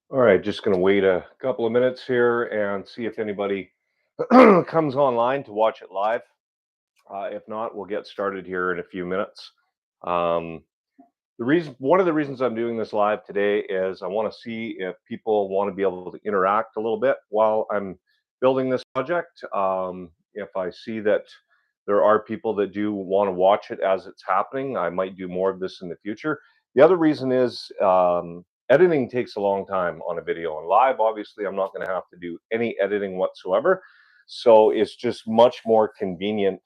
All right, just going to wait a couple of minutes here and see if anybody comes online to watch it live. If not, we'll get started here in a few minutes. Um, one of the reasons I'm doing this live today is I want to see if people want to be able to interact a little bit while I'm building this project. If I see that there are people that do want to watch it as it's happening, I might do more of this in the future. The other reason is editing takes a long time on a video, and live, obviously, I'm not going to have to do any editing whatsoever. So it's just much more convenient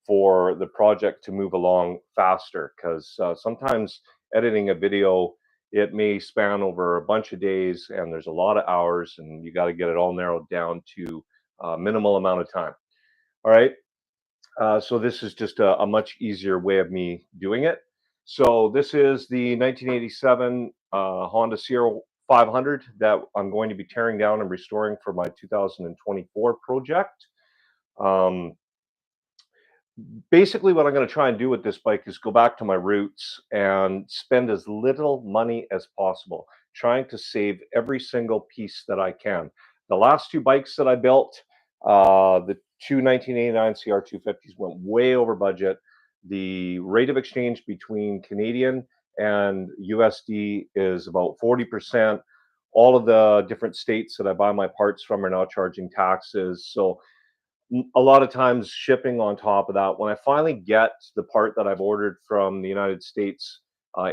for the project to move along faster because sometimes editing a video, it may span over a bunch of days and there's a lot of hours and you got to get it all narrowed down to a minimal amount of time. All right. So this is just a much easier way of me doing it. So this is the 1987 Honda CR500 that I'm going to be tearing down and restoring for my 2024 project. Um, Basically, what I'm going to try and do with this bike is go back to my roots and spend as little money as possible, trying to save every single piece that I can. The last two bikes that I built, the two 1989 CR250s went way over budget. The rate of exchange between Canadian and USD is about 40%. All of the different states that I buy my parts from are now charging taxes. So a lot of times shipping on top of that. When I finally get the part that I've ordered from the United States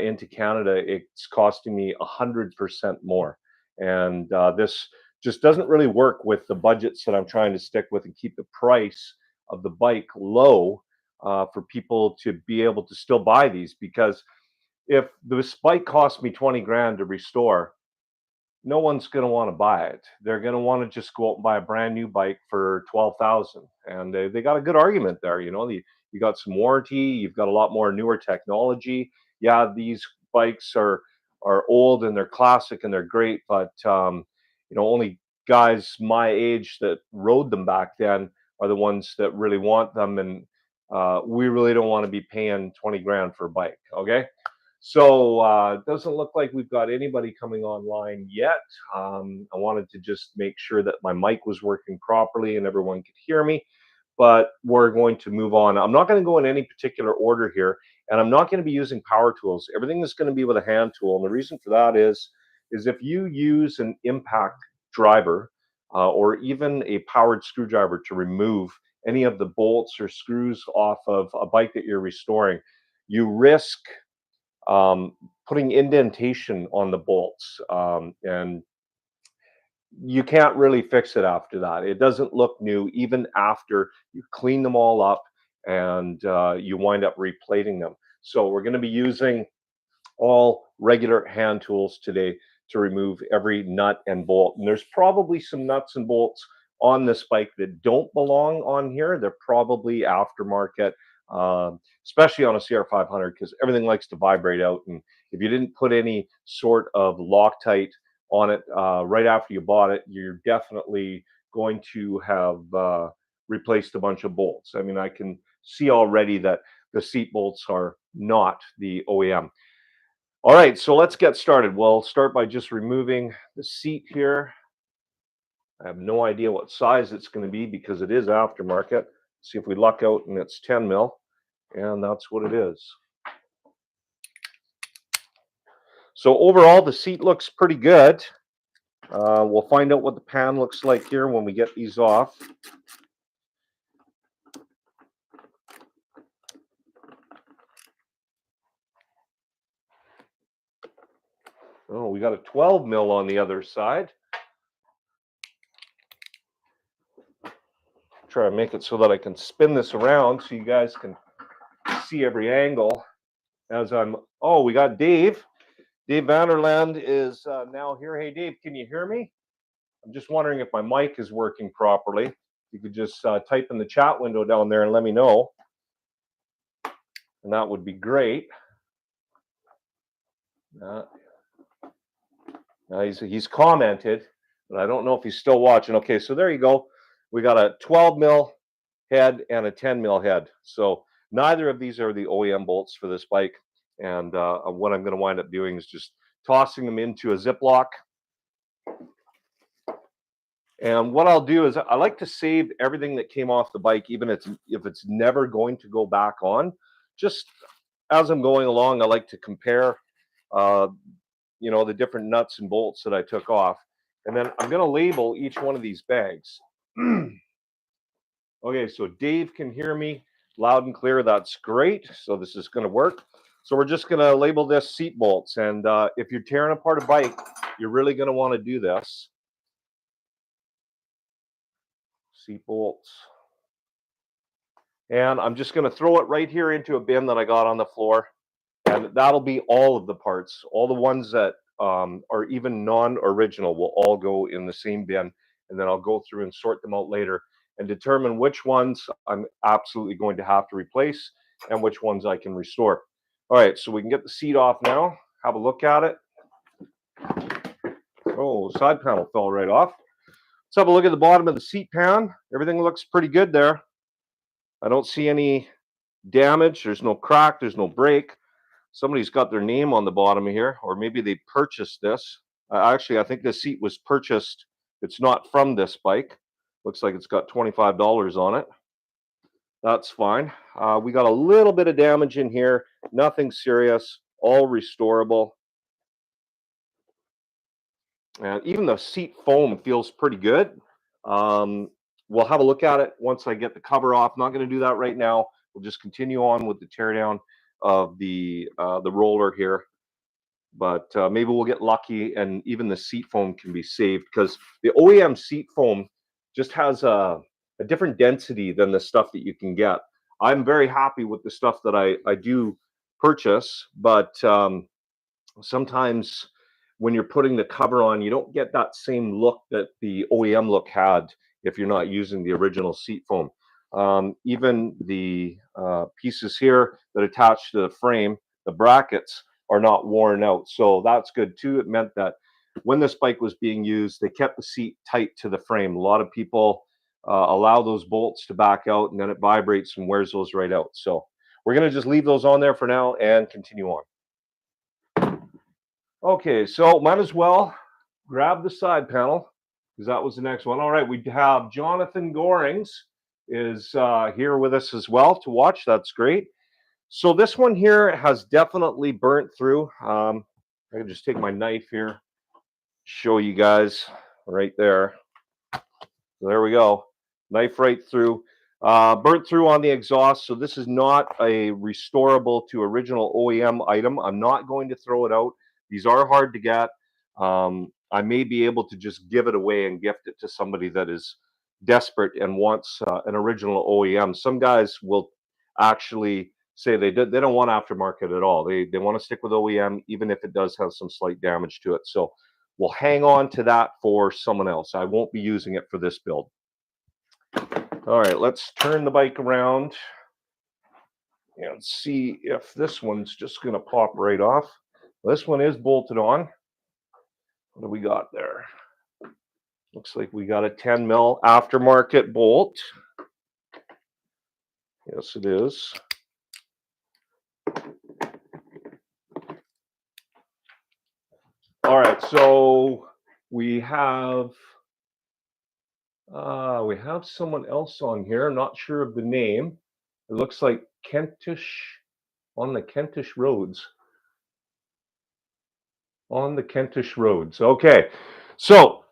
into Canada, it's costing me 100% more. And this just doesn't really work with the budgets that I'm trying to stick with and keep the price of the bike low for people to be able to still buy these. Because if this bike cost me 20 grand to restore, no one's going to want to buy it. They're going to want to just go out and buy a brand new bike for 12,000, and they got a good argument there. You got some warranty, you've got a lot more newer technology. Yeah, these bikes are old and they're classic and they're great, but only guys my age that rode them back then are the ones that really want them, and we really don't want to be paying 20 grand for a bike. Okay. So it doesn't look like we've got anybody coming online yet. I wanted to just make sure that my mic was working properly and everyone could hear me. But we're going to move on. I'm not going to go in any particular order here, and I'm not going to be using power tools. Everything is going to be with a hand tool, and the reason for that is if you use an impact driver or even a powered screwdriver to remove any of the bolts or screws off of a bike that you're restoring, you risk putting indentation on the bolts, and you can't really fix it after that. It doesn't look new even after you clean them all up and you wind up replating them. So we're going to be using all regular hand tools today to remove every nut and bolt. And there's probably some nuts and bolts on this bike that don't belong on here. They're probably aftermarket, especially on a CR500 because everything likes to vibrate out. And if you didn't put any sort of Loctite on it right after you bought it, you're definitely going to have replaced a bunch of bolts. I mean, I can see already that the seat bolts are not the OEM. All right, so let's get started. We'll start by just removing the seat here. I have no idea what size it's going to be because it is aftermarket. See if we luck out and it's 10 mil, and that's what it is. So overall, the seat looks pretty good. We'll find out what the pan looks like here when we get these off. Oh, we got a 12 mil on the other side. Try to make it so that I can spin this around so you guys can see every angle as I'm. Oh, we got Dave. Dave Vanderland is now here. Hey, Dave, can you hear me? I'm just wondering if my mic is working properly. You could just type in the chat window down there and let me know. And that would be great. He's commented, but I don't know if he's still watching. Okay, so there you go. We got a 12 mil head and a 10 mil head. So neither of these are the OEM bolts for this bike. And what I'm going to wind up doing is just tossing them into a Ziploc And what I'll do is I like to save everything that came off the bike, even if it's never going to go back on. Just as I'm going along, I like to compare, uh, the different nuts and bolts that I took off. And then I'm going to label each one of these bags. Okay, so Dave can hear me loud and clear. That's great. So this is going to work. So we're just going to label this seat bolts. And if you're tearing apart a bike, you're really going to want to do this. Seat bolts. And I'm just going to throw it right here into a bin that I got on the floor. And that'll be all of the parts. All the ones that are even non-original will all go in the same bin. And then I'll go through and sort them out later and determine which ones I'm absolutely going to have to replace and which ones I can restore. All right, so we can get the seat off now. Have a look at it. Oh, side panel fell right off. Let's have a look at the bottom of the seat pan. Everything looks pretty good there. I don't see any damage. There's no crack. There's no break. Somebody's got their name on the bottom of here, or maybe they purchased this. Actually, I think this seat was purchased. It's not from this bike. Looks like it's got $25 on it. That's fine. We got a little bit of damage in here. Nothing serious. All restorable. And even the seat foam feels pretty good. We'll have a look at it once I get the cover off. Not going to do that right now. We'll just continue on with the teardown of the roller here. But maybe we'll get lucky and even the seat foam can be saved, because the OEM seat foam just has a different density than the stuff that you can get. I'm very happy with the stuff that I do purchase, but sometimes when you're putting the cover on, you don't get that same look that the OEM look had if you're not using the original seat foam. Even the pieces here that attach to the frame, the brackets, are not worn out. So that's good too. It meant that when this bike was being used, they kept the seat tight to the frame. A lot of people allow those bolts to back out and then it vibrates and wears those right out. So we're going to just leave those on there for now and continue on. Okay, so might as well grab the side panel because that was the next one. All right, we have Jonathan Gorings is here with us as well to watch. That's great. So this one here has definitely burnt through. I can just take my knife here, show you guys right there. So there we go. Knife right through. Burnt through on the exhaust. So this is not a restorable to original OEM item. I'm not going to throw it out. These are hard to get. I may be able to just give it away and gift it to somebody that is desperate and wants an original OEM. Some guys will actually say they don't want aftermarket at all. They want to stick with OEM, even if it does have some slight damage to it. So we'll hang on to that for someone else. I won't be using it for this build. All right, let's turn the bike around and see if this one's just going to pop right off. This one is bolted on. What do we got there? Looks like we got a 10 mil aftermarket bolt. Yes, it is. All right, so we have someone else on here. I'm not sure of the name. It looks like Kentish on the Kentish roads. On the Kentish roads. Okay, so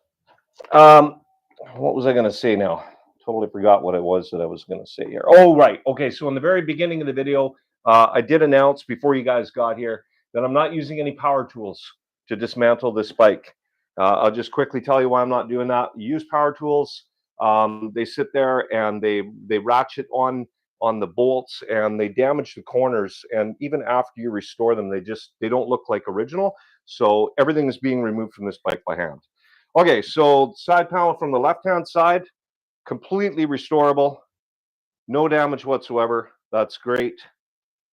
what was I going to say now? Totally forgot what it was that I was going to say here. Oh, right. Okay, so in the very beginning of the video, I did announce before you guys got here that I'm not using any power tools to dismantle this bike. I'll just quickly tell you why I'm not doing that. You use power tools. They sit there and they ratchet on the bolts and they damage the corners. And even after you restore them, they don't look like original. So everything is being removed from this bike by hand. Okay, so side panel from the left-hand side, completely restorable, no damage whatsoever. That's great.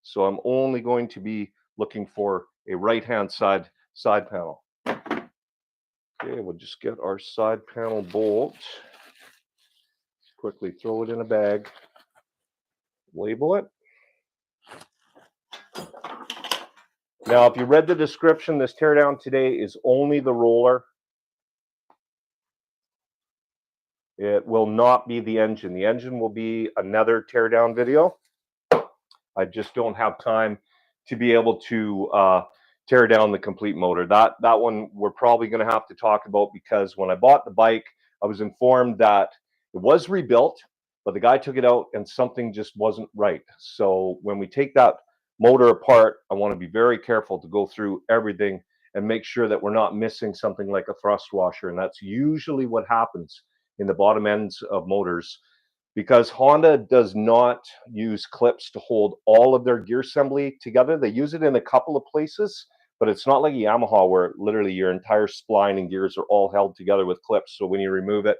So I'm only going to be looking for a right-hand side panel. Okay, we'll just get our side panel bolt. Quickly throw it in a bag. Label it. Now, if you read the description, this teardown today is only the roller. It will not be the engine. The engine will be another teardown video. I just don't have time to be able to tear down the complete motor. That one we're probably going to have to talk about, because when I bought the bike, I was informed that it was rebuilt, but the guy took it out and something just wasn't right. So when we take that motor apart, I want to be very careful to go through everything and make sure that we're not missing something like a thrust washer. And that's usually what happens in the bottom ends of motors, because Honda does not use clips to hold all of their gear assembly together. They use it in a couple of places, but it's not like a Yamaha where literally your entire spline and gears are all held together with clips. So when you remove it,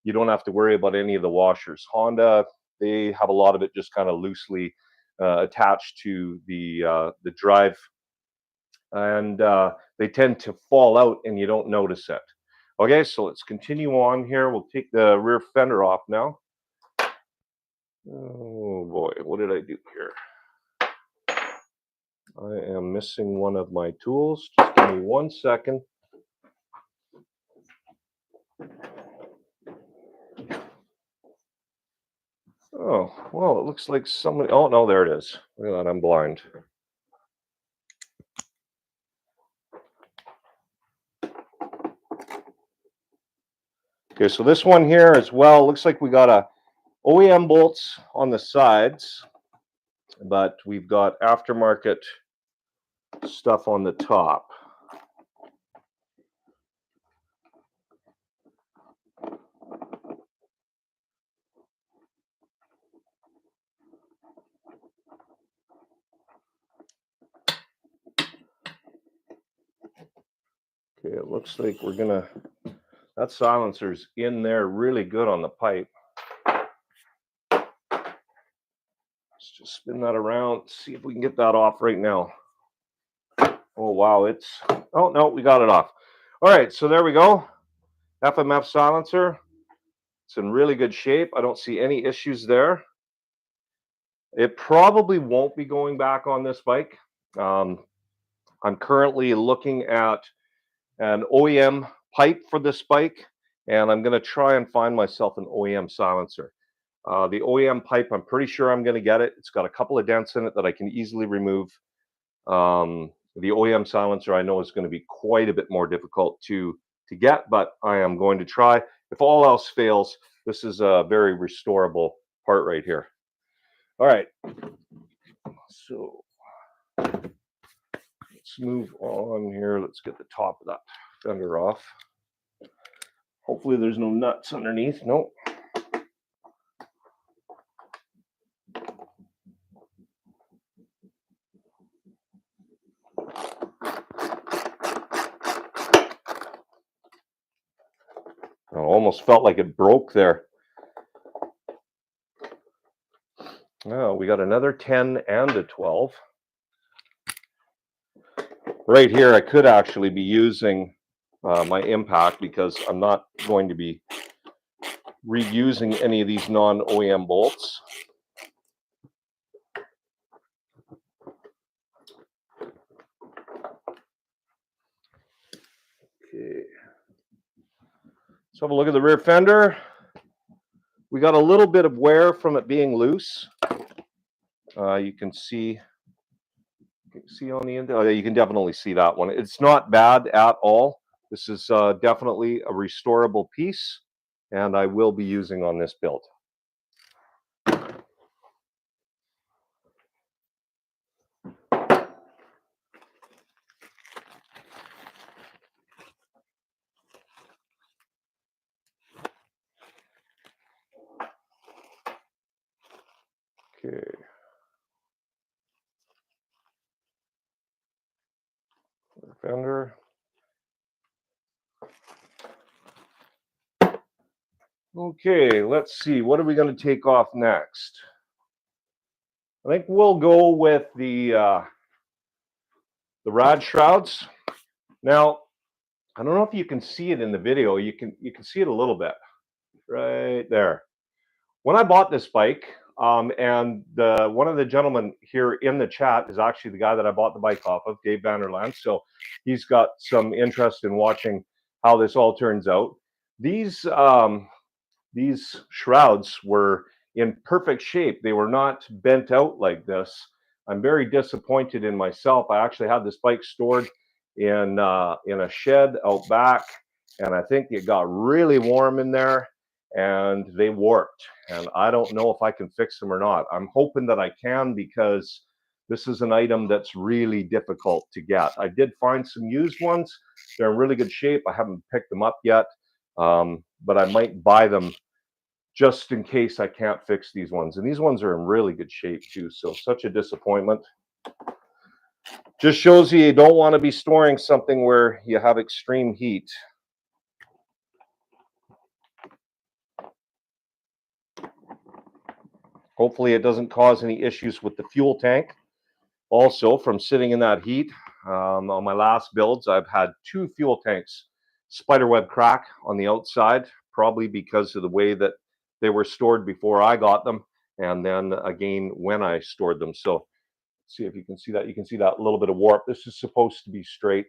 you don't have to worry about any of the washers. Honda, they have a lot of it just kind of loosely attached to the drive, and they tend to fall out and you don't notice it. Okay, so let's continue on here. We'll take the rear fender off now. Oh boy, what did I do here? I am missing one of my tools. Just give me 1 second. Oh, well, it looks like somebody, oh no, there it is. Look at that, I'm blind. Okay, so this one here as well, looks like we got a OEM bolts on the sides, but we've got aftermarket stuff on the top. Okay, it looks like we're gonna, that silencer's in there really good on the pipe. Let's just spin that around, see if we can get that off right now. Oh wow, it's, oh no, we got it off. All right, so there we go. FMF silencer. It's in really good shape. I don't see any issues there. It probably won't be going back on this bike. I'm currently looking at an OEM pipe for this bike, and I'm going to try and find myself an OEM silencer. The OEM pipe, I'm pretty sure I'm going to get it. It's got a couple of dents in it that I can easily remove. The OEM silencer I know is going to be quite a bit more difficult to get, but I am going to try. If all else fails, this is a very restorable part right here. All right, so let's move on here. Let's get the top of that fender off. Hopefully there's no nuts underneath. Nope. I almost felt like it broke there. Oh, we got another 10 and a 12. Right here, I could actually be using my impact, because I'm not going to be reusing any of these non-OEM bolts. Okay. Let's have a look at the rear fender. We got a little bit of wear from it being loose. You can see on the end. Oh, yeah, you can definitely see that one. It's not bad at all. This is definitely a restorable piece, and I will be using on this build. Okay. Fender. Okay, let's see. What are we going to take off next? I think we'll go with the rad shrouds. Now, I don't know if you can see it in the video. You can see it a little bit right there. When I bought this bike, and one of the gentlemen here in the chat is actually the guy that I bought the bike off of, Dave Vanderland. So he's got some interest in watching how this all turns out. These these shrouds were in perfect shape. They were not bent out like this. I'm very disappointed in myself. I actually had this bike stored in a shed out back, and I think it got really warm in there, and they warped. And I don't know if I can fix them or not. I'm hoping that I can, because this is an item that's really difficult to get. I did find some used ones. They're in really good shape. I haven't picked them up yet, but I might buy them just in case I can't fix these ones. And these ones are in really good shape too. So such a disappointment. Just shows you don't want to be storing something where you have extreme heat. Hopefully it doesn't cause any issues with the fuel tank. Also, from sitting in that heat, on my last builds, I've had 2 fuel tanks spiderweb crack on the outside, probably because of the way that they were stored before I got them, and then again when I stored them. So see if you can see that. You can see that little bit of warp. This is supposed to be straight,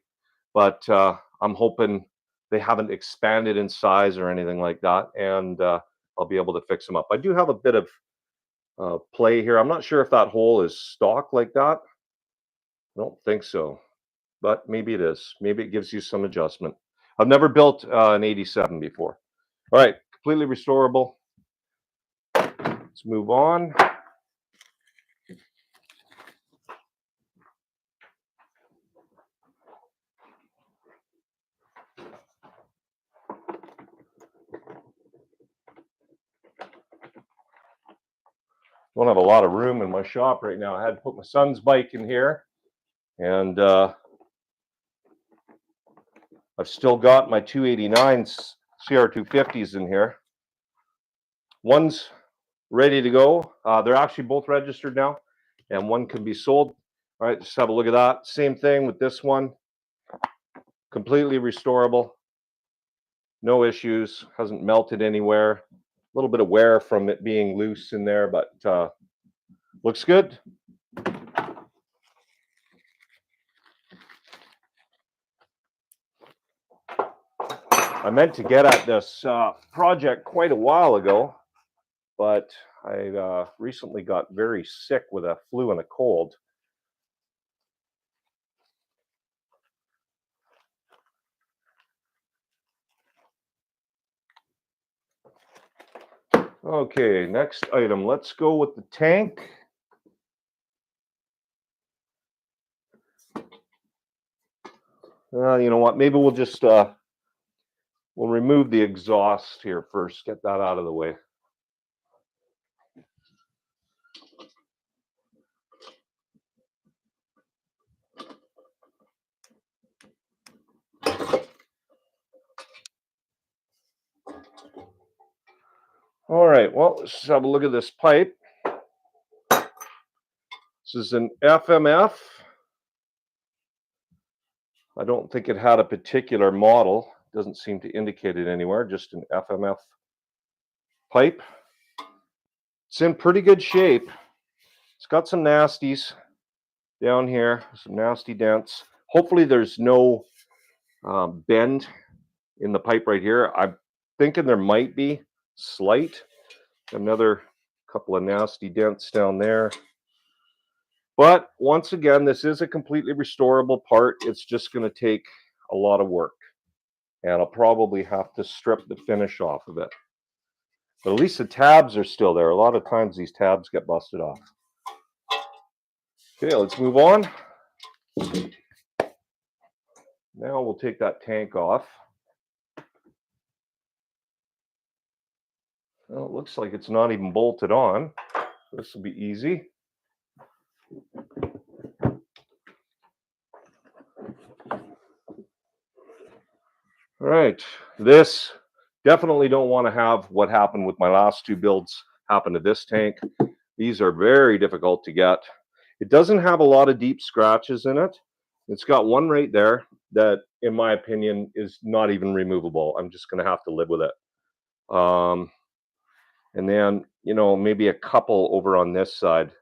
but I'm hoping they haven't expanded in size or anything like that, and I'll be able to fix them up. I do have a bit of play here. I'm not sure if that hole is stock like that. I don't think so, but maybe it is. Maybe it gives you some adjustment. I've never built an 87 before. All right, completely restorable. Let's move on. Don't have a lot of room in my shop right now. I had to put my son's bike in here, and I've still got my 289s, CR250s in here. One's ready to go. They're actually both registered now, and one can be sold. All right, just have a look at that. Same thing with this one. Completely restorable. No issues. Hasn't melted anywhere. A little bit of wear from it being loose in there, but looks good. I meant to get at this project quite a while ago, but I recently got very sick with a flu and a cold. Okay, next item. Let's go with the tank. You know what? Maybe we'll just we'll remove the exhaust here first. Get that out of the way. All right. Well, let's have a look at this pipe. This is an FMF. I don't think it had a particular model. Doesn't seem to indicate it anywhere. Just an FMF pipe. It's in pretty good shape. It's got some nasties down here, some nasty dents. Hopefully there's no bend in the pipe right here. I'm thinking there might be slight. Another couple of nasty dents down there. But once again, this is a completely restorable part. It's just going to take a lot of work. And I'll probably have to strip the finish off of it. But at least the tabs are still there. A lot of times these tabs get busted off. Okay, let's move on. Now we'll take that tank off. Well, it looks like it's not even bolted on. This will be easy. All right, this definitely don't want to have what happened with my last 2 builds happen to this tank. These are very difficult to get. It doesn't have a lot of deep scratches in it. It's got one right there that, in my opinion, is not even removable. I'm just going to have to live with it. And then, you know, maybe a couple over on this side.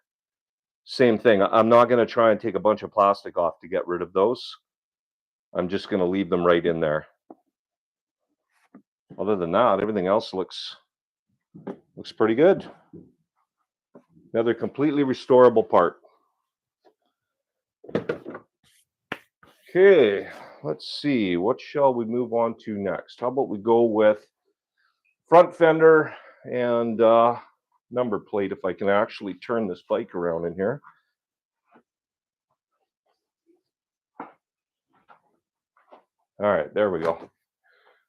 Same thing. I'm not going to try and take a bunch of plastic off to get rid of those. I'm just going to leave them right in there. Other than that, everything else looks Looks pretty good. Another completely restorable part. Okay, let's see. What shall we move on to next? How about we go with front fender and number plate, if I can actually turn this bike around in here. All right, there we go.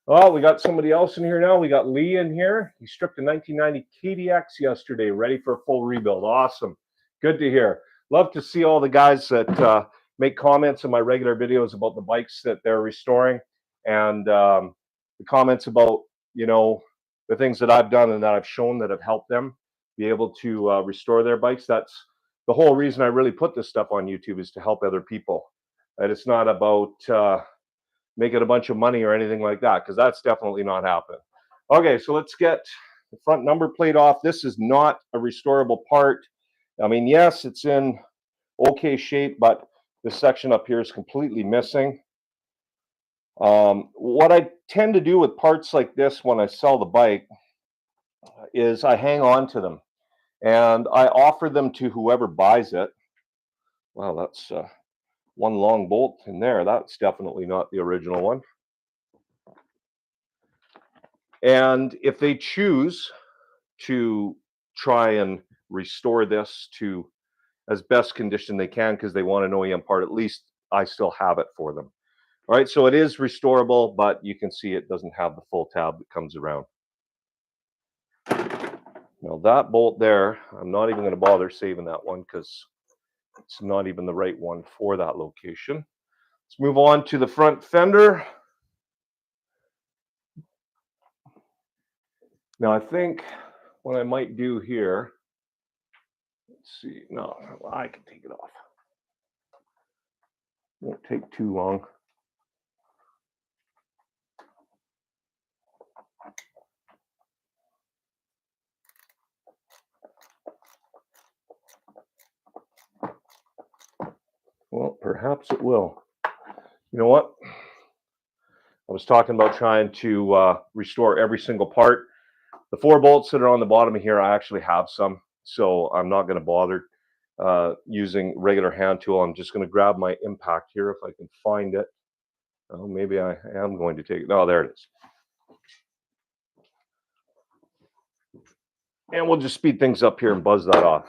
Oh, we got somebody else in here now. We got Lee in here. He stripped a 1990 KDX yesterday, ready for a full rebuild. Awesome. Good to hear. Love to see all the guys that make comments in my regular videos about the bikes that they're restoring, and the comments about, the things that I've done and that I've shown that have helped them be able to restore their bikes. That's the whole reason I really put this stuff on YouTube, is to help other people. And it's not about making a bunch of money or anything like that, because that's definitely not happening. Okay, so let's get the front number plate off. This is not a restorable part. I mean, yes, it's in okay shape, but this section up here is completely missing. What I tend to do with parts like this when I sell the bike is I hang on to them and I offer them to whoever buys it. Wow, that's one long bolt in there. That's definitely not the original one. And if they choose to try and restore this to as best condition they can because they want an OEM part, at least I still have it for them. All right, so it is restorable, but you can see it doesn't have the full tab that comes around. Now that bolt there, I'm not even going to bother saving that one because it's not even the right one for that location. Let's move on to the front fender. Now I think what I might do here, let's see, no, I can take it off. Won't take too long. Well, perhaps it will. You know what? I was talking about trying to restore every single part. The 4 bolts that are on the bottom of here, I actually have some, so I'm not going to bother using regular hand tool. I'm just going to grab my impact here if I can find it. Oh, maybe I am going to take it. Oh, there it is. And we'll just speed things up here and buzz that off.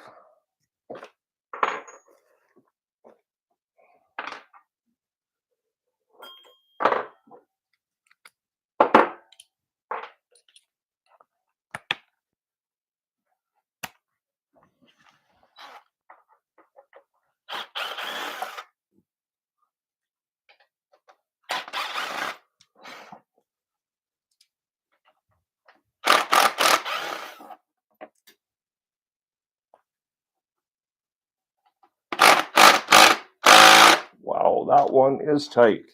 Wow, that one is tight.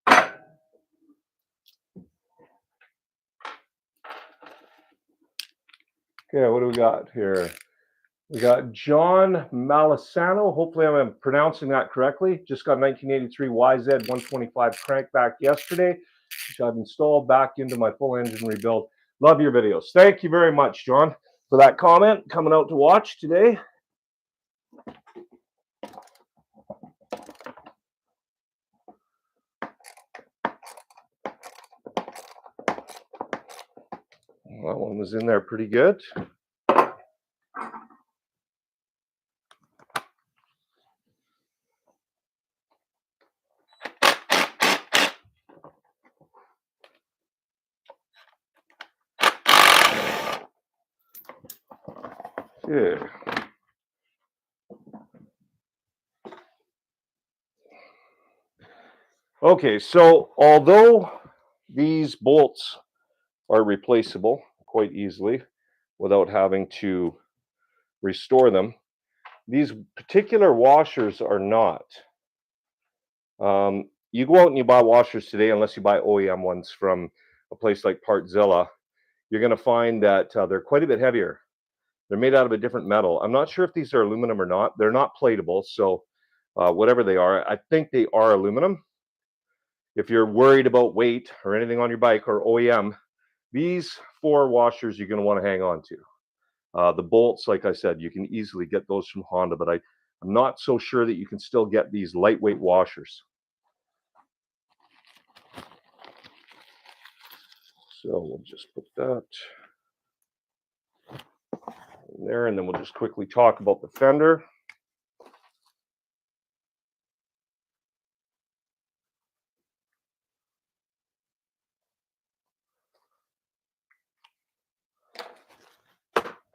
Okay, what do we got here? We got John Malisano. Hopefully I'm pronouncing that correctly. Just got 1983 YZ 125 crankback yesterday, which I've installed back into my full engine rebuild. Love your videos. Thank you very much, John, for that comment. Coming out to watch today. That one was in there pretty good. Good. Okay, so although these bolts are replaceable quite easily without having to restore them, these particular washers are not. You go out and you buy washers today, unless you buy OEM ones from a place like Partzilla, you're going to find that they're quite a bit heavier. They're made out of a different metal. I'm not sure if these are aluminum or not. They're not platable, so whatever they are, I think they are aluminum. If you're worried about weight or anything on your bike or OEM, these 4 washers you're going to want to hang on to. The bolts, like I said, you can easily get those from Honda, but I'm not so sure that you can still get these lightweight washers. So we'll just put that in there, and then we'll just quickly talk about the fender.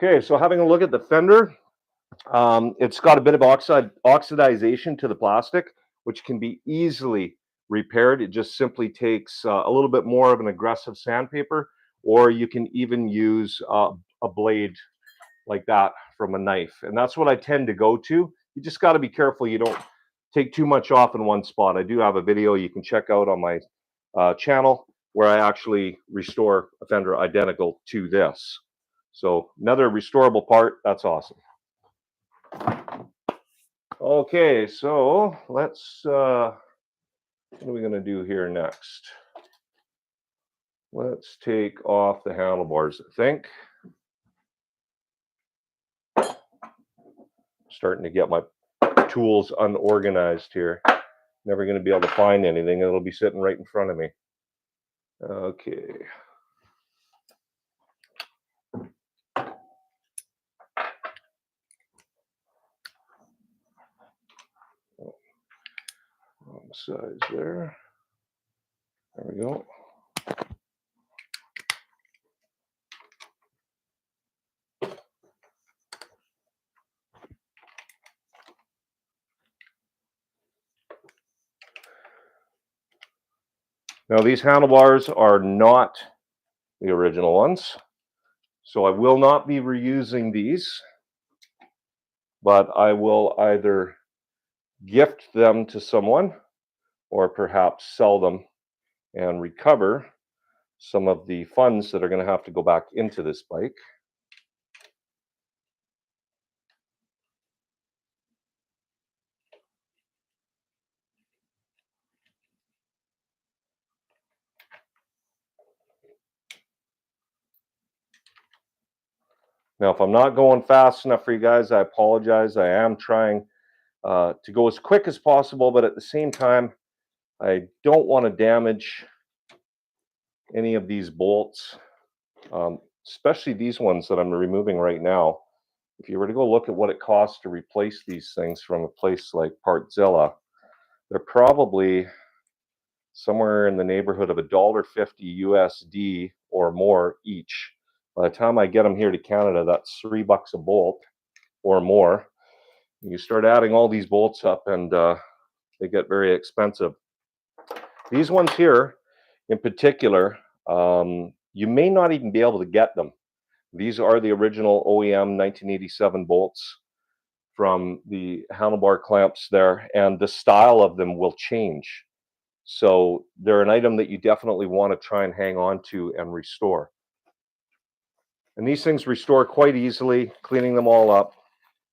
Okay, so having a look at the fender, it's got a bit of oxidization to the plastic, which can be easily repaired. It just simply takes a little bit more of an aggressive sandpaper, or you can even use a blade like that from a knife. And that's what I tend to go to. You just got to be careful you don't take too much off in one spot. I do have a video you can check out on my channel where I actually restore a fender identical to this. So another restorable part, that's awesome. Okay, so let's, what are we going to do here next? Let's take off the handlebars, I think. Starting to get my tools unorganized here. Never going to be able to find anything. It'll be sitting right in front of me. Okay. Wrong size there. There we go. Now these handlebars are not the original ones, so I will not be reusing these, but I will either gift them to someone or perhaps sell them and recover some of the funds that are going to have to go back into this bike. Now, if I'm not going fast enough for you guys, I apologize. I am trying to go as quick as possible, but at the same time, I don't want to damage any of these bolts, especially these ones that I'm removing right now. If you were to go look at what it costs to replace these things from a place like Partzilla, they're probably somewhere in the neighborhood of $1.50 USD or more each. By the time I get them here to Canada, that's $3 a bolt or more. You start adding all these bolts up and they get very expensive. These ones here in particular, you may not even be able to get them. These are the original OEM 1987 bolts from the handlebar clamps there, and the style of them will change. So they're an item that you definitely want to try and hang on to and restore. And these things restore quite easily, cleaning them all up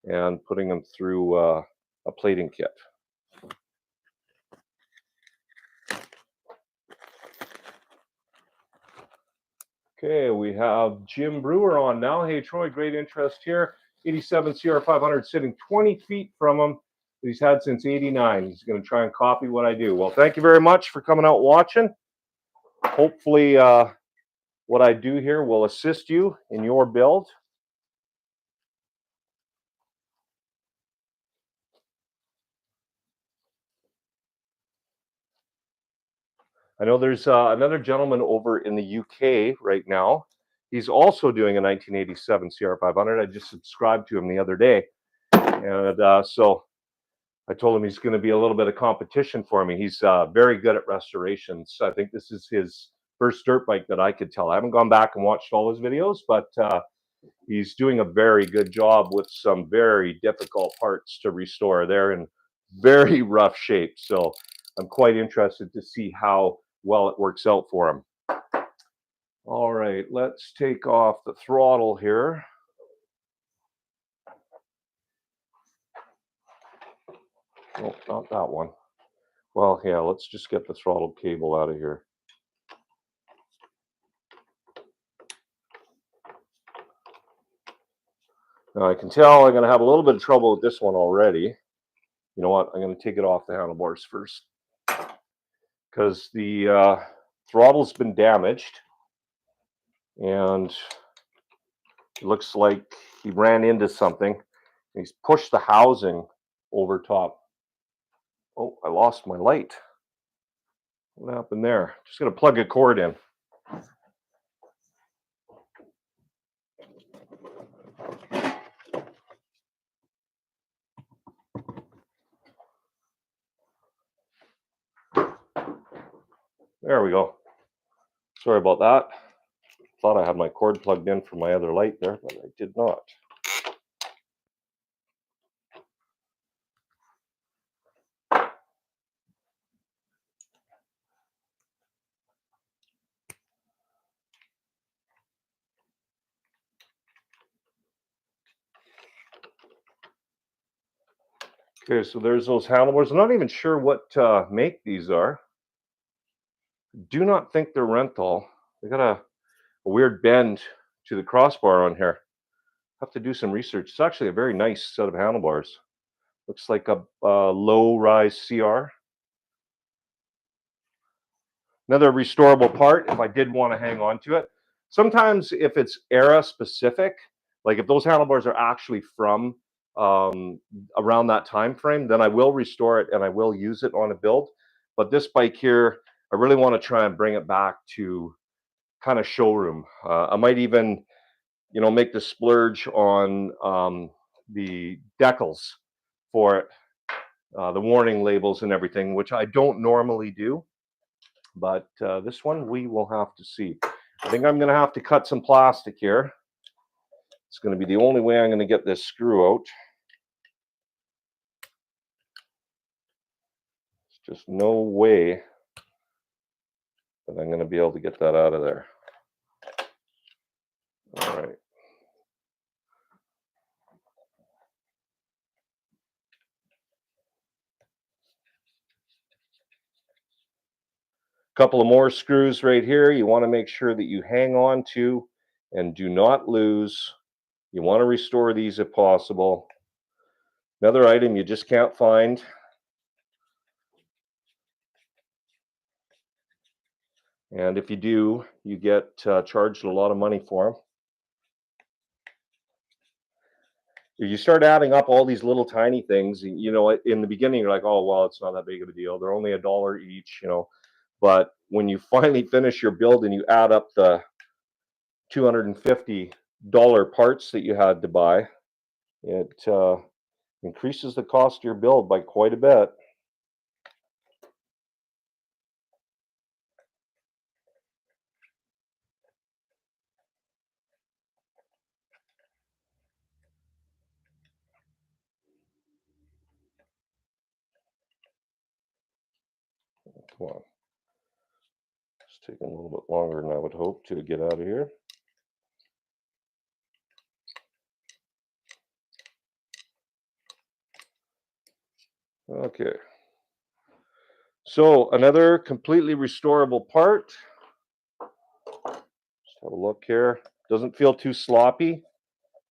and putting them through a plating kit. Okay, we have Jim Brewer on now. Hey, Troy, great interest here. 87 CR500 sitting 20 feet from him. He's had since 89. He's going to try and copy what I do. Well, thank you very much for coming out watching. Hopefully what I do here will assist you in your build. I know there's another gentleman over in the UK right now. He's also doing a 1987 CR500. I just subscribed to him the other day. And so I told him he's going to be a little bit of competition for me. He's very good at restorations. I think this is his first dirt bike that I could tell. I haven't gone back and watched all his videos, but he's doing a very good job with some very difficult parts to restore. They're in very rough shape. So I'm quite interested to see how well it works out for him. All right, let's take off the throttle here. Oh, not that one. Well, yeah, let's just get the throttle cable out of here. Now I can tell I'm going to have a little bit of trouble with this one already. You know what? I'm going to take it off the handlebars first because the throttle's been damaged, and it looks like he ran into something. He's pushed the housing over top. Oh, I lost my light. What happened there? Just going to plug a cord in. There we go. Sorry about that. Thought I had my cord plugged in for my other light there, but I did not. Okay, so there's those handlebars. I'm not even sure what make these are. Do not think they're rental. They got a weird bend to the crossbar on here. Have to do some research. It's actually a very nice set of handlebars. Looks like a low-rise CR. Another restorable part if I did want to hang on to it. Sometimes if it's era specific, like if those handlebars are actually from around that time frame, then I will restore it and I will use it on a build. But this bike here, I really want to try and bring it back to kind of showroom. I might even, you know, make the splurge on the decals for it, the warning labels and everything, which I don't normally do. But this one we will have to see. I think I'm going to have to cut some plastic here. It's going to be the only way I'm going to get this screw out. There's just no way that I'm going to be able to get that out of there. All right. Couple of more screws right here. You want to make sure that you hang on to and do not lose. You want to restore these if possible. Another item you just can't find. And if you do, you get charged a lot of money for them. You start adding up all these little tiny things, you know, in the beginning, you're like, oh, well, it's not that big of a deal. They're only $1 each, you know. But when you finally finish your build and you add up the $250 parts that you had to buy, it increases the cost of your build by quite a bit. Come on. It's taking a little bit longer than I would hope to get out of here. Okay. So another completely restorable part. Just have a look here. Doesn't feel too sloppy.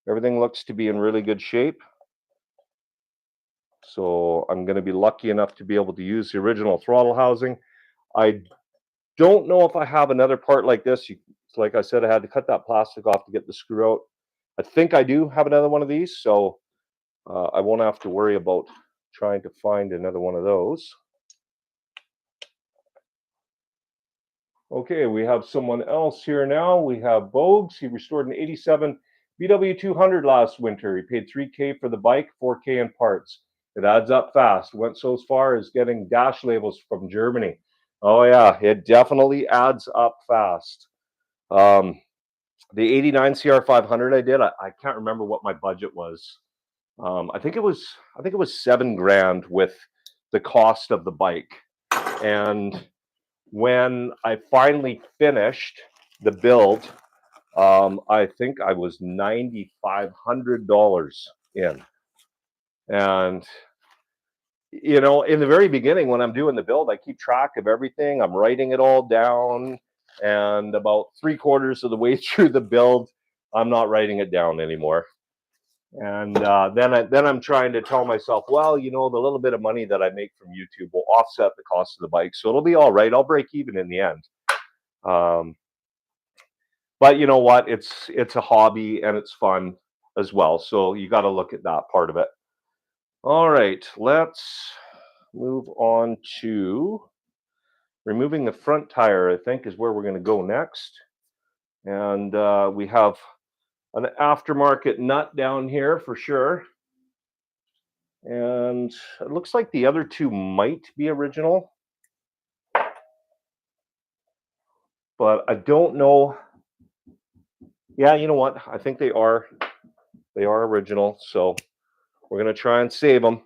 Everything looks to be in really good shape. So I'm going to be lucky enough to be able to use the original throttle housing. I don't know if I have another part like this. Like I said, I had to cut that plastic off to get the screw out. I think I do have another one of these, so I won't have to worry about trying to find another one of those. Okay, we have someone else here now. We have Bogues. He restored an 87 BW200 last winter. He paid $3K for the bike, $4K in parts. It adds up fast. Went so far as getting dash labels from Germany. Oh yeah, it definitely adds up fast. The 89 CR500 I did, I can't remember what my budget was. I think it was $7,000 with the cost of the bike. And when I finally finished the build, I think I was $9,500 in. And, you know, in the very beginning, when I'm doing the build, I keep track of everything. I'm writing it all down. And about 3/4 of the way through the build, I'm not writing it down anymore. And then I'm trying to tell myself, well, you know, the little bit of money that I make from YouTube will offset the cost of the bike, so it'll be all right. I'll break even in the end. But you know what? It's a hobby and it's fun as well. So you got to look at that part of it. All right, let's move on to removing the front tire, I think, is where we're going to go next. And we have an aftermarket nut down here for sure. And it looks like the other two might be original, but I don't know. Yeah, you know what? I think they are. They are original. So we're going to try and save them.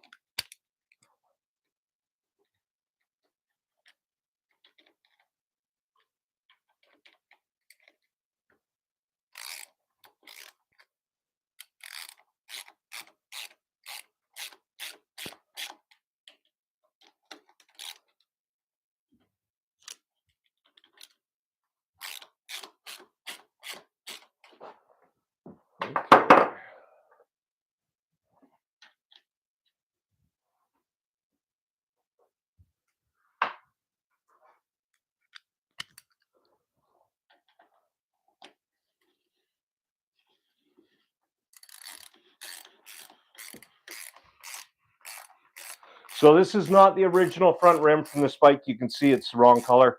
So this is not the original front rim from this bike. You can see it's the wrong color.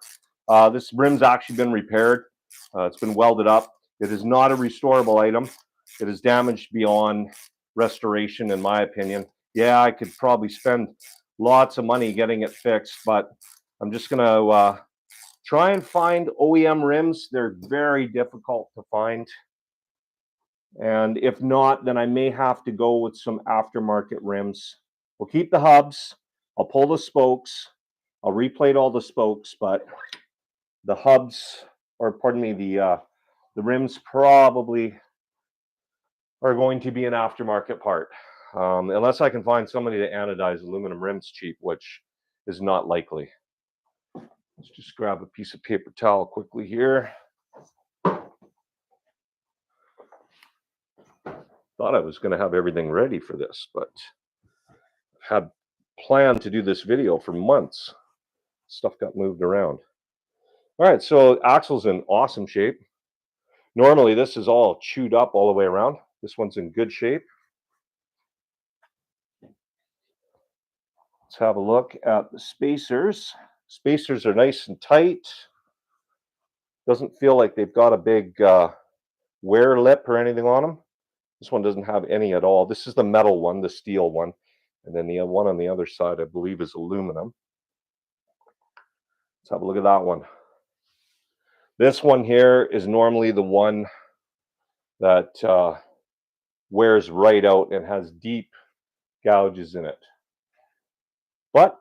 This rim's actually been repaired. It's been welded up. It is not a restorable item. It is damaged beyond restoration, in my opinion. Yeah, I could probably spend lots of money getting it fixed, but I'm just going to try and find OEM rims. They're very difficult to find. And if not, then I may have to go with some aftermarket rims. We'll keep the hubs. I'll pull the spokes. I'll replate all the spokes, but the hubs, or pardon me, the rims probably are going to be an aftermarket part, unless I can find somebody to anodize aluminum rims cheap, which is not likely. Let's just grab a piece of paper towel quickly here. Thought I was going to have everything ready for this, but had planned to do this video for months. Stuff got moved around. All right, so axle's in awesome shape. Normally this is all chewed up all the way around. This one's in good shape. Let's have a look at the spacers. Spacers are nice and tight. Doesn't feel like they've got a big wear lip or anything on them. This one doesn't have any at all. This is the metal one, the steel one. And then the one on the other side, I believe, is aluminum. Let's have a look at that one. This one here is normally the one that wears right out and has deep gouges in it. But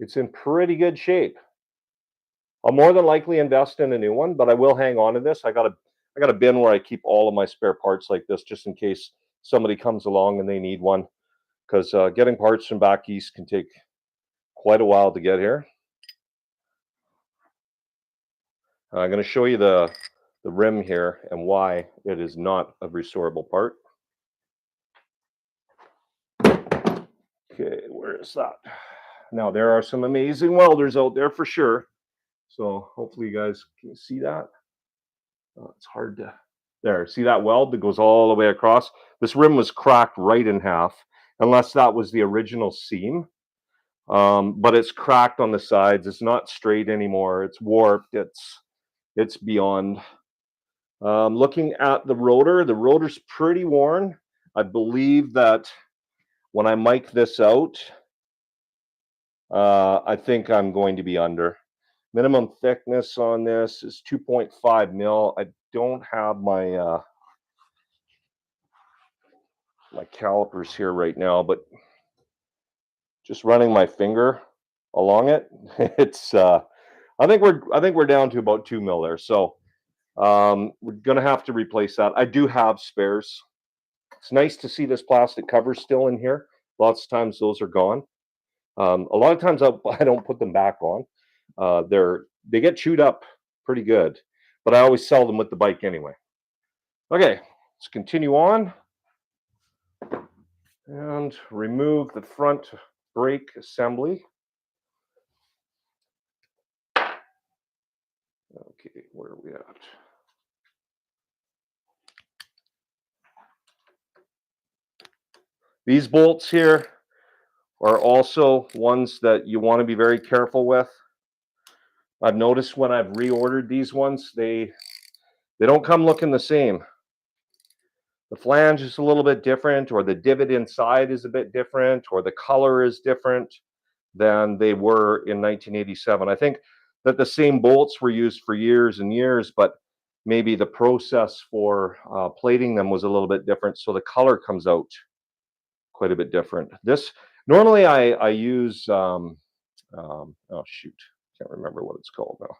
it's in pretty good shape. I'll more than likely invest in a new one, but I will hang on to this. I got a bin where I keep all of my spare parts like this, just in case somebody comes along and they need one. Because getting parts from back east can take quite a while to get here. I'm going to show you the rim here and why it is not a restorable part. Okay, where is that? Now, there are some amazing welders out there for sure. So hopefully you guys can see that. Oh, it's hard to... There, see that weld that goes all the way across? This rim was cracked right in half, unless that was the original seam. But it's cracked on the sides. It's not straight anymore. It's warped. It's beyond. Looking at the rotor's pretty worn. I believe that when I mic this out, I think I'm going to be under. Minimum thickness on this is 2.5 mil. I don't have my my calipers here right now, but just running my finger along it, it's I think we're down to about 2 mil there. So we're gonna have to replace that. I do have spares. It's nice to see this plastic cover still in here. Lots of times those are gone. A lot of times I don't put them back on. They get chewed up pretty good, but I always sell them with the bike anyway. Okay, let's continue on. And remove the front brake assembly. Okay, where are we at? These bolts here are also ones that you want to be very careful with. I've noticed when I've reordered these ones, they don't come looking the same. The flange is a little bit different, or the divot inside is a bit different, or the color is different than they were in 1987. I think that the same bolts were used for years and years, but maybe the process for plating them was a little bit different, so the color comes out quite a bit different. This normally I use oh shoot, can't remember what it's called now.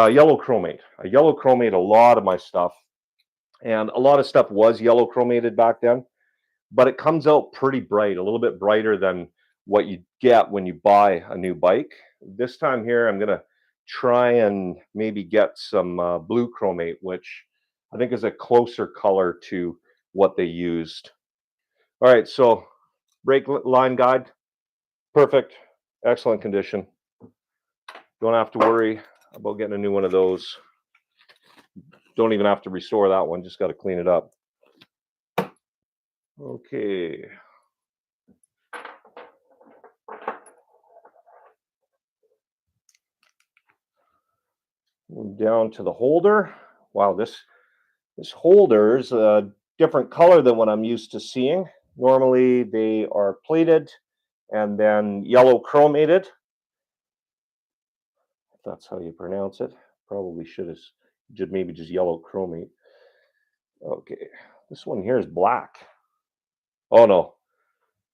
Yellow chromate. I yellow chromate a lot of my stuff, and a lot of stuff was yellow chromated back then, but it comes out pretty bright, a little bit brighter than what you get when you buy a new bike. This time here, I'm gonna try and maybe get some blue chromate, which I think is a closer color to what they used. All right, so brake line guide, perfect, excellent condition. Don't have to worry about getting a new one of those. Don't even have to restore that one, just got to clean it up. Okay. Move down to the holder. Wow, this holder is a different color than what I'm used to seeing. Normally they are plated and then yellow chromated. If that's how you pronounce it. Probably should have maybe just yellow chromate. Okay, this one here is black. Oh no,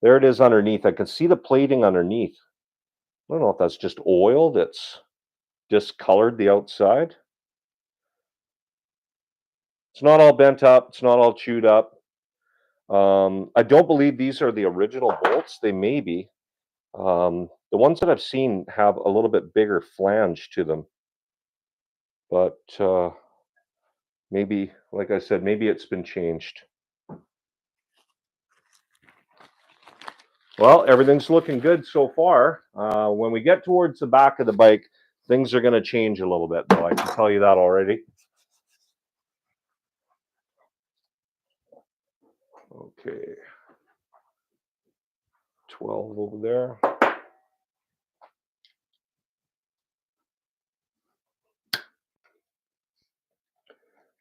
there it is underneath. I can see the plating underneath. I don't know if that's just oil that's discolored the outside. It's not all bent up. It's not all chewed up. I don't believe these are the original bolts. They may be. The ones that I've seen have a little bit bigger flange to them. But maybe, like I said, maybe it's been changed. Well, everything's looking good so far. When we get towards the back of the bike, things are going to change a little bit, though. I can tell you that already. Okay. 12 over there.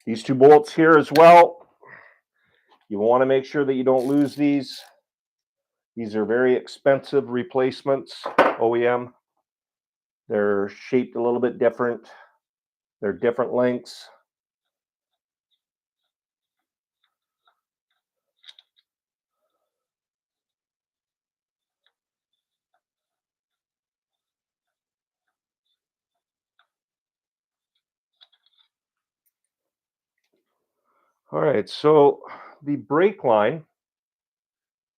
These two bolts here as well. You want to make sure that you don't lose these. These are very expensive replacements, OEM. They're shaped a little bit different. They're different lengths. All right, so the brake line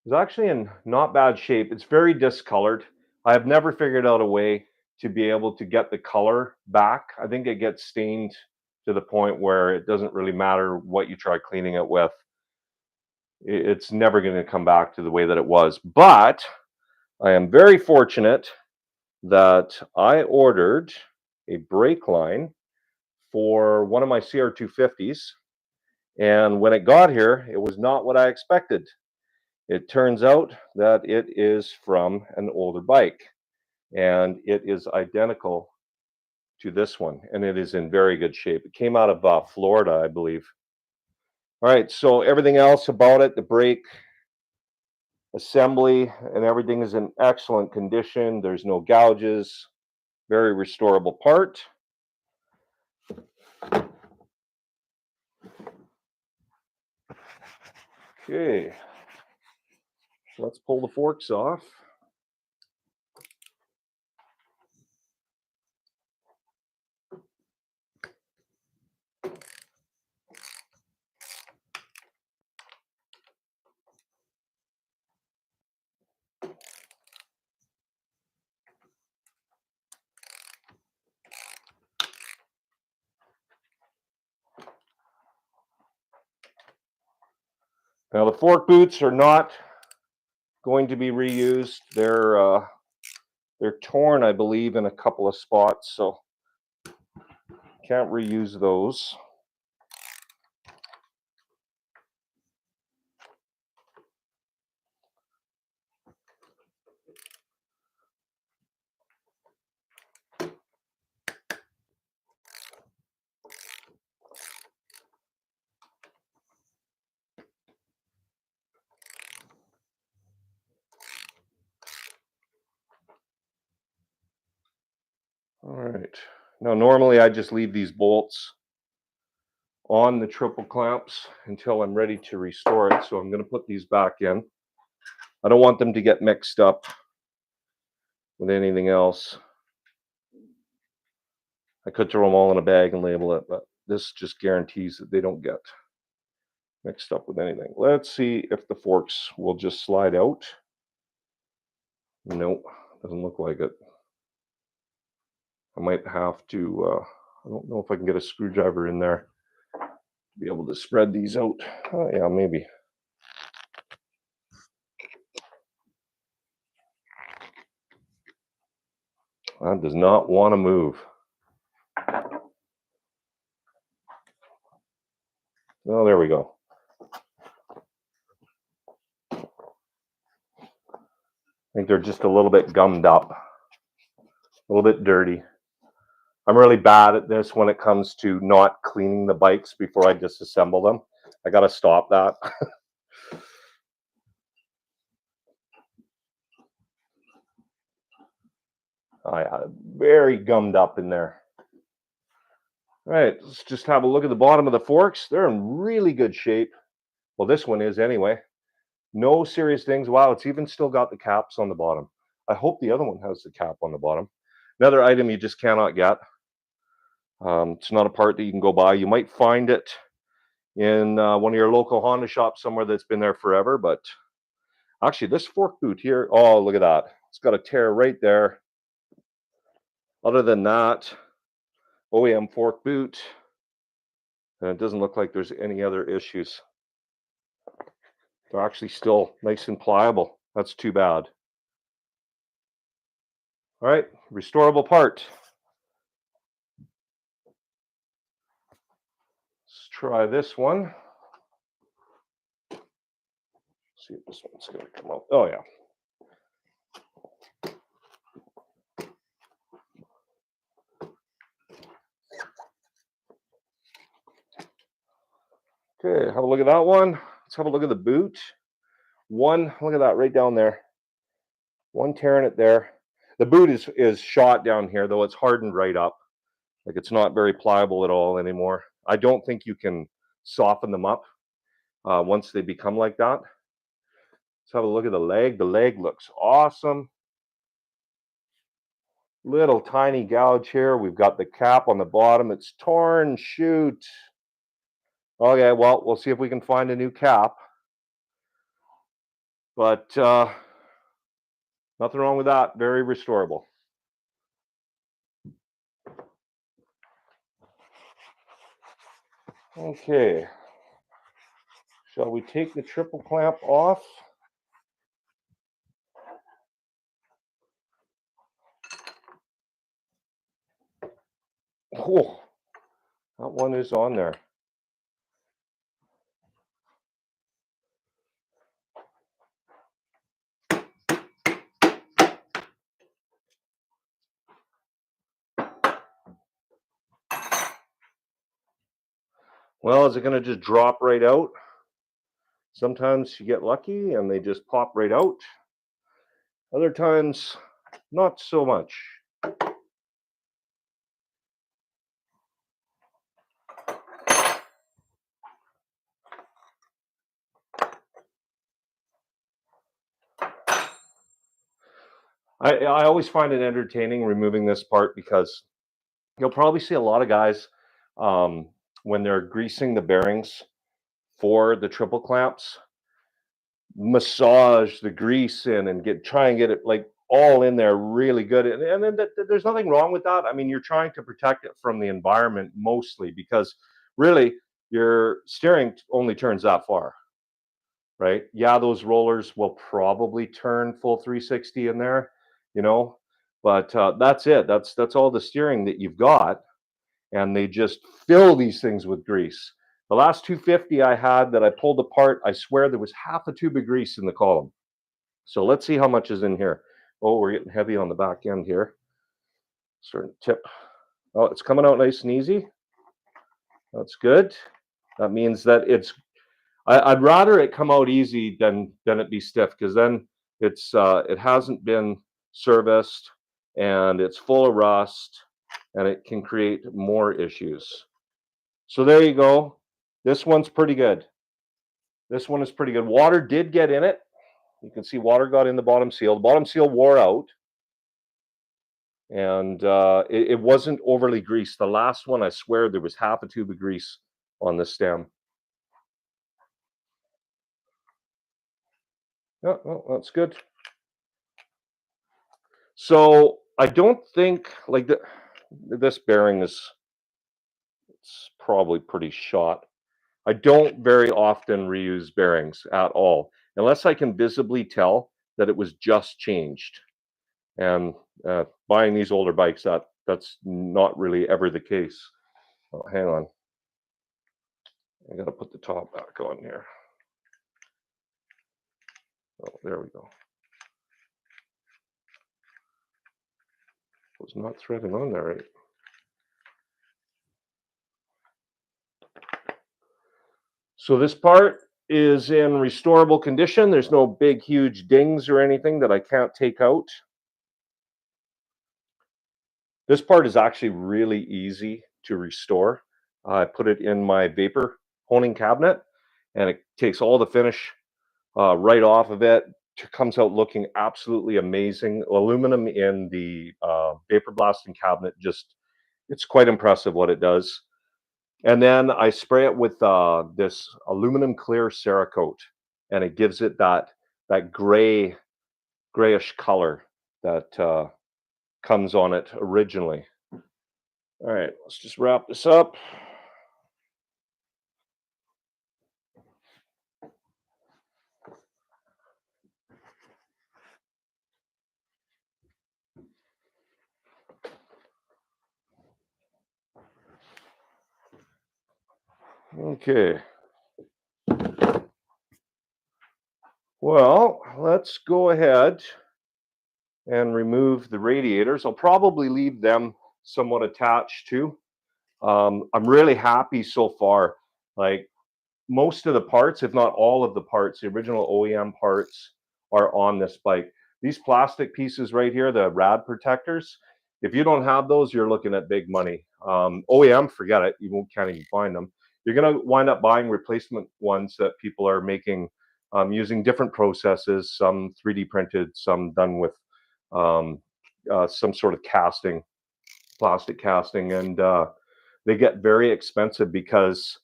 is actually in not bad shape. It's very discolored. I have never figured out a way to be able to get the color back. I think it gets stained to the point where it doesn't really matter what you try cleaning it with. It's never going to come back to the way that it was. But I am very fortunate that I ordered a brake line for one of my CR250s. And when it got here, it was not what I expected. It turns out that it is from an older bike, and it is identical to this one, and it is in very good shape. It came out of Florida, I believe. All right, so everything else about it, the brake assembly and everything is in excellent condition. There's no gouges, very restorable part. Okay, let's pull the forks off. Now the fork boots are not going to be reused. They're torn, I believe, in a couple of spots, so can't reuse those. All right. Now, normally I just leave these bolts on the triple clamps until I'm ready to restore it. So I'm going to put these back in. I don't want them to get mixed up with anything else. I could throw them all in a bag and label it, but this just guarantees that they don't get mixed up with anything. Let's see if the forks will just slide out. Nope, doesn't look like it. I might have to, I don't know if I can get a screwdriver in there to be able to spread these out. Oh, yeah, maybe. That does not want to move. Oh, there we go. I think they're just a little bit gummed up, a little bit dirty. I'm really bad at this when it comes to not cleaning the bikes before I disassemble them. I got to stop that. Very gummed up in there. All right, let's just have a look at the bottom of the forks. They're in really good shape. Well, this one is anyway. No serious things. Wow, it's even still got the caps on the bottom. I hope the other one has the cap on the bottom. Another item you just cannot get. It's not a part that you can go buy. You might find it in one of your local Honda shops somewhere that's been there forever. But actually, this fork boot here, oh, look at that. It's got a tear right there. Other than that, OEM fork boot. And it doesn't look like there's any other issues. They're actually still nice and pliable. That's too bad. All right, restorable part. Let's try this one. See if this one's going to come out. Oh, yeah. Okay, have a look at that one. Let's have a look at the boot. One, look at that right down there. One tear in it there. The boot is shot down here, though it's hardened right up. Like it's not very pliable at all anymore. I don't think you can soften them up once they become like that. Let's have a look at the leg. The leg looks awesome. Little tiny gouge here. We've got the cap on the bottom. It's torn. Shoot. Okay, well, we'll see if we can find a new cap. But nothing wrong with that. Very restorable. Okay. Shall we take the triple clamp off? Oh, that one is on there. Well, is it going to just drop right out? Sometimes you get lucky and they just pop right out. Other times, not so much. I always find it entertaining removing this part because you'll probably see a lot of guys when they're greasing the bearings for the triple clamps, massage the grease in and try and get it like all in there really good. And then there's nothing wrong with that. I mean, you're trying to protect it from the environment mostly because really your steering only turns that far. right? Yeah, those rollers will probably turn full 360 in there, you know, but that's it. That's all the steering that you've got, and they just fill these things with grease. The last 250 I had that I pulled apart, I swear there was half a tube of grease in the column. So let's see how much is in here. Oh, we're getting heavy on the back end here. Starting to tip. Oh, it's coming out nice and easy. That's good. That means that it's. I'd rather it come out easy than it be stiff, because then it hasn't been serviced and it's full of rust and it can create more issues. So there you go. This one's pretty good. This one is pretty good. Water did get in it. You can see water got in the bottom seal. The bottom seal wore out, and it wasn't overly greased. The last one, I swear, there was half a tube of grease on the stem. Yeah, well, that's good. So I don't think like this bearing is, it's probably pretty shot. I don't very often reuse bearings at all, unless I can visibly tell that it was just changed. And buying these older bikes, that's not really ever the case. Oh, hang on. I gotta put the top back on here. Oh, there we go. Was not threading on there right. So this part is in restorable condition. There's no big, huge dings or anything that I can't take out. This part is actually really easy to restore. I put it in my vapor honing cabinet, and it takes all the finish right off of it. Comes out looking absolutely amazing. Aluminum in the vapor blasting cabinet, just it's quite impressive what it does. And then I spray it with this aluminum clear Cerakote, and it gives it that grayish color that comes on it originally. All right, let's just wrap this up. Okay. Well, let's go ahead and remove the radiators. I'll probably leave them somewhat attached too. I'm really happy so far. Like most of the parts, if not all of the parts, the original OEM parts are on this bike. These plastic pieces right here, the rad protectors, if you don't have those, you're looking at big money. OEM, forget it. You can't even find them. You're going to wind up buying replacement ones that people are making using different processes, some 3D printed, some done with um, some sort of casting, plastic casting, and they get very expensive because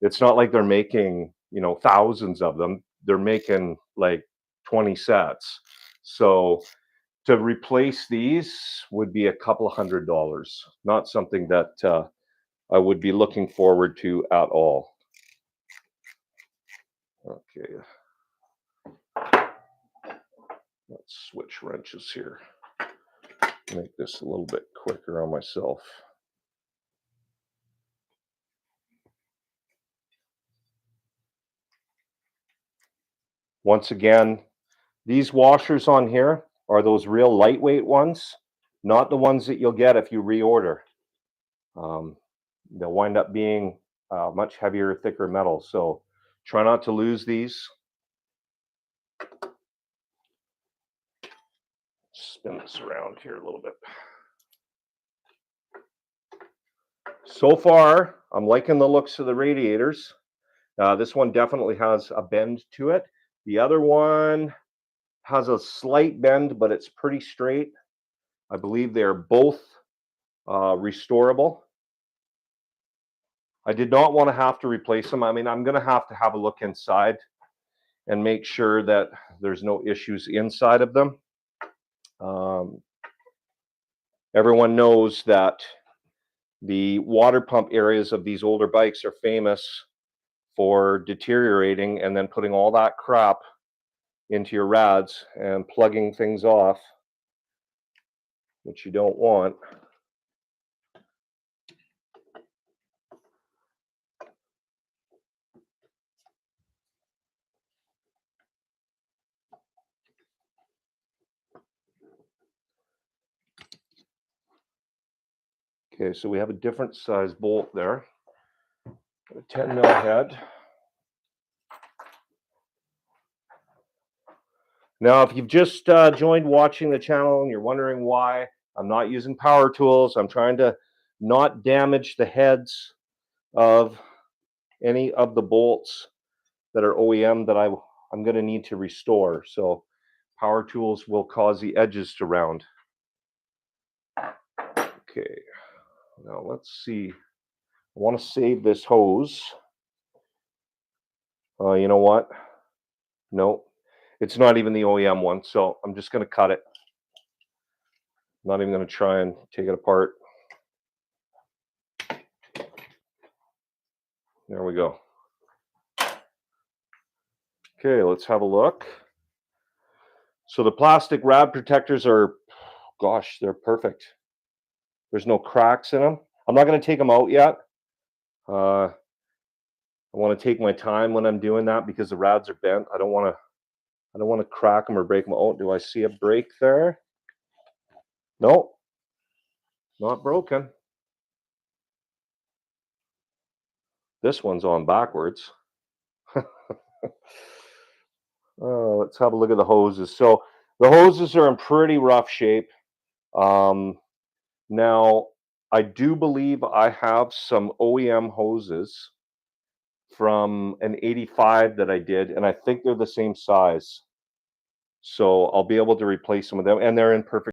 it's not like they're making, you know, thousands of them. They're making like 20 sets. So to replace these would be a couple of $100, not something that I would be looking forward to at all. Okay. Let's switch wrenches here. Make this a little bit quicker on myself. Once again, these washers on here are those real lightweight ones, not the ones that you'll get if you reorder. They'll wind up being much heavier, thicker metal. So try not to lose these. Spin this around here a little bit. So far, I'm liking the looks of the radiators. This one definitely has a bend to it. The other one has a slight bend, but it's pretty straight. I believe they're both restorable. I did not want to have to replace them. I mean, I'm going to have a look inside and make sure that there's no issues inside of them. Everyone knows that the water pump areas of these older bikes are famous for deteriorating and then putting all that crap into your rads and plugging things off, which you don't want. Okay, so we have a different size bolt there, a 10 mil head. Now, if you've just joined watching the channel and you're wondering why I'm not using power tools, I'm trying to not damage the heads of any of the bolts that are OEM that I'm going to need to restore. So power tools will cause the edges to round. Okay, now let's see. I want to save this hose. You know what? No, it's not even the OEM one, so I'm just going to cut it. I'm not even going to try and take it apart. There we go. Okay, let's have a look. So the plastic rad protectors are, gosh, they're perfect. There's no cracks in them. I'm not going to take them out yet. I want to take my time when I'm doing that because the rads are bent. I don't want to crack them or break them. Oh, do I see a break there? No, not broken. This one's on backwards. Let's have a look at the hoses. So the hoses are in pretty rough shape. Now, I do believe I have some OEM hoses from an 85 that I did, and I think they're the same size. So I'll be able to replace some of them, and they're in perfect